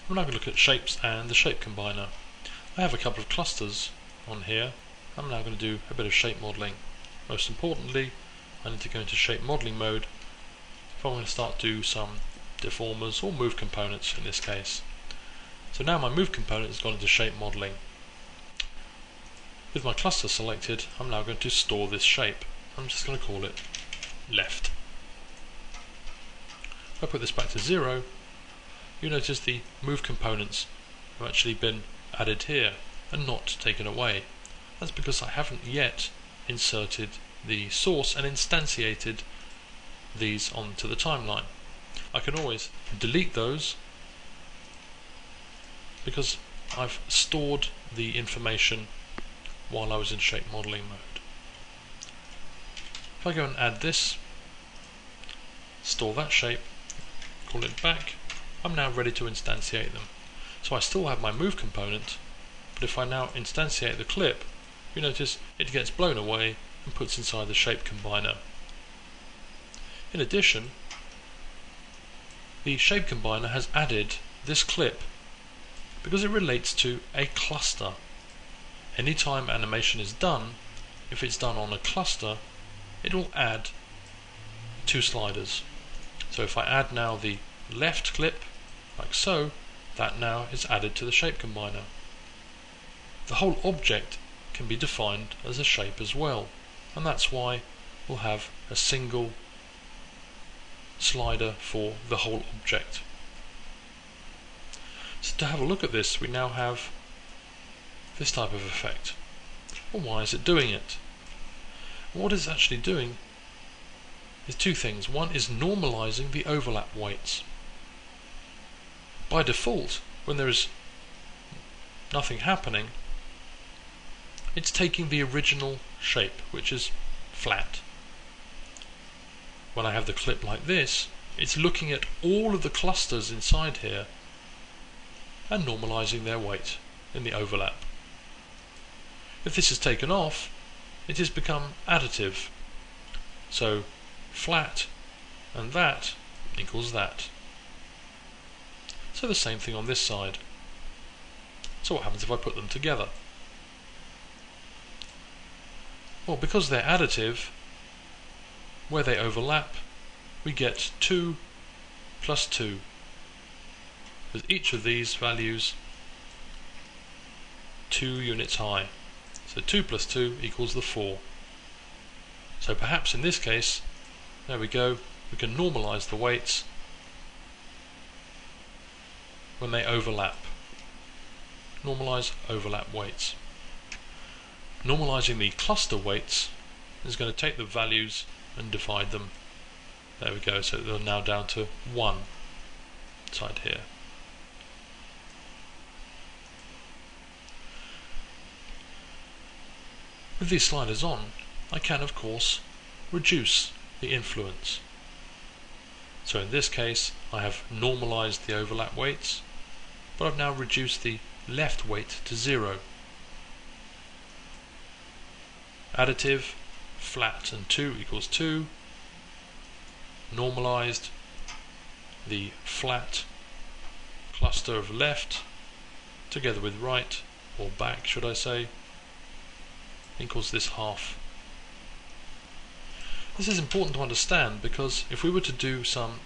I'm now going to look at shapes and the shape combiner. I have a couple of clusters on here. I'm now going to do a bit of shape modeling. Most importantly, I need to go into shape modeling mode if I want to start to do some deformers or move components in this case. So now my move component has gone into shape modeling. With my cluster selected, I'm now going to store this shape. I'm just going to call it left. If I put this back to 0, you notice the move components have actually been added here and not taken away. That's because I haven't yet inserted the source and instantiated these onto the timeline. I can always delete those because I've stored the information while I was in shape modeling mode. If I go and add this, store that shape, call it back, I'm now ready to instantiate them. So I still have my move component, but if I now instantiate the clip, you notice it gets blown away and puts inside the shape combiner. In addition, the shape combiner has added this clip because it relates to a cluster. Anytime animation is done, if it's done on a cluster, it will add 2 sliders. So if I add now the left clip, like so, that now is added to the shape combiner. The whole object can be defined as a shape as well, and that's why we'll have a single slider for the whole object. So to have a look at this, we now have this type of effect. Well, why is it doing it? What it's actually doing is 2 things. One is normalizing the overlap weights. By default, when there is nothing happening, it's taking the original shape, which is flat. When I have the clip like this, it's looking at all of the clusters inside here and normalizing their weight in the overlap. If this is taken off, it has become additive. So flat and that equals that. So the same thing on this side. So what happens if I put them together? Well, because they're additive, where they overlap, we get 2 plus 2. With each of these values 2 units high. So 2 plus 2 equals the 4. So perhaps in this case, there we go, we can normalize the weights when they overlap. Normalize overlap weights. Normalizing the cluster weights is going to take the values and divide them. There we go, so they're now down to 1 inside here. With these sliders on, I can of course reduce the influence. So in this case, I have normalized the overlap weights, but I've now reduced the left weight to 0. Additive, flat and 2 equals 2. Normalized, the flat cluster of left together with right, or back should I say, equals this half. This is important to understand because if we were to do some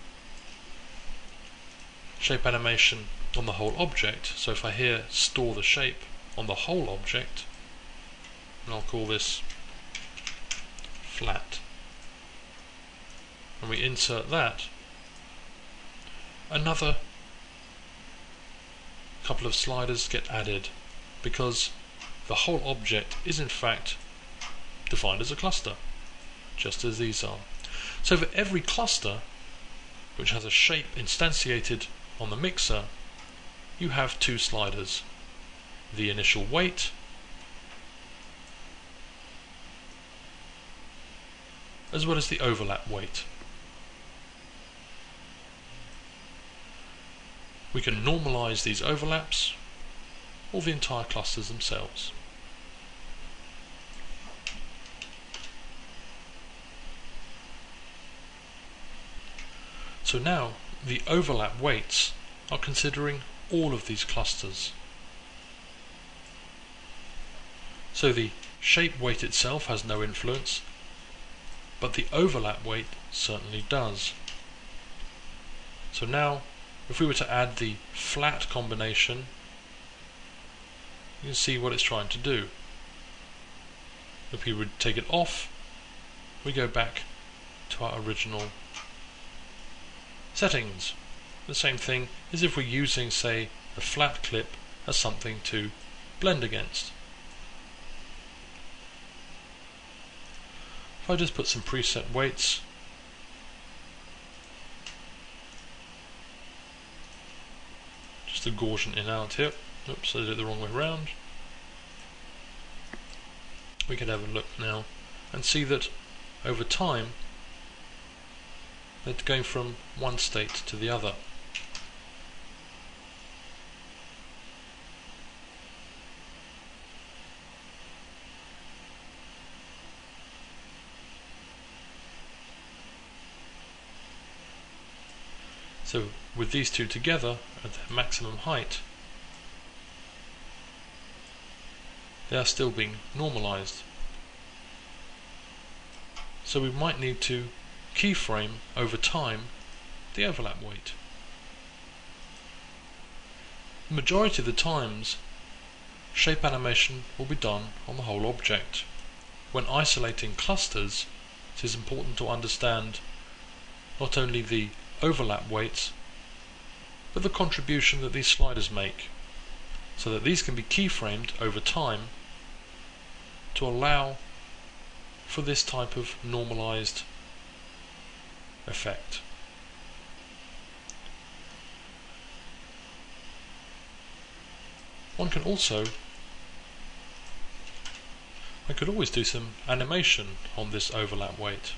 shape animation on the whole object, so if I here store the shape on the whole object, and I'll call this flat, and we insert that, another couple of sliders get added because the whole object is in fact defined as a cluster, just as these are. So for every cluster which has a shape instantiated on the mixer, you have 2 sliders. The initial weight as well as the overlap weight. We can normalize these overlaps or the entire clusters themselves. So now the overlap weights are considering all of these clusters. So the shape weight itself has no influence, but the overlap weight certainly does. So now, if we were to add the flat combination, you can see what it's trying to do. If we would take it off, we go back to our original settings. The same thing as if we're using, say, a flat clip as something to blend against. If I just put some preset weights, just a Gaussian in out here. Oops, I did it the wrong way around. We can have a look now and see that over time they're going from one state to the other. So with these two together at their maximum height, they are still being normalized. So we might need to keyframe over time the overlap weight. The majority of the times, shape animation will be done on the whole object. When isolating clusters, it is important to understand not only the overlap weights, but the contribution that these sliders make, so that these can be keyframed over time to allow for this type of normalized effect. I could always do some animation on this overlap weight.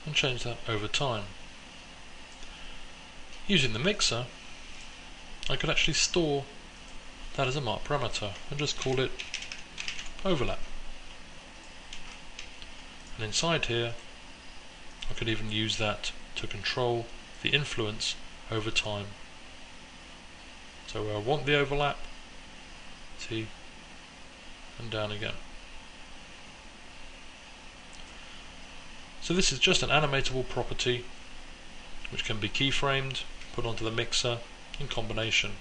And change that over time. Using the mixer, I could actually store that as a mark parameter and just call it overlap. And inside here, I could even use that to control the influence over time. So where I want the overlap, see, and down again. So this is just an animatable property which can be keyframed, put onto the mixer in combination.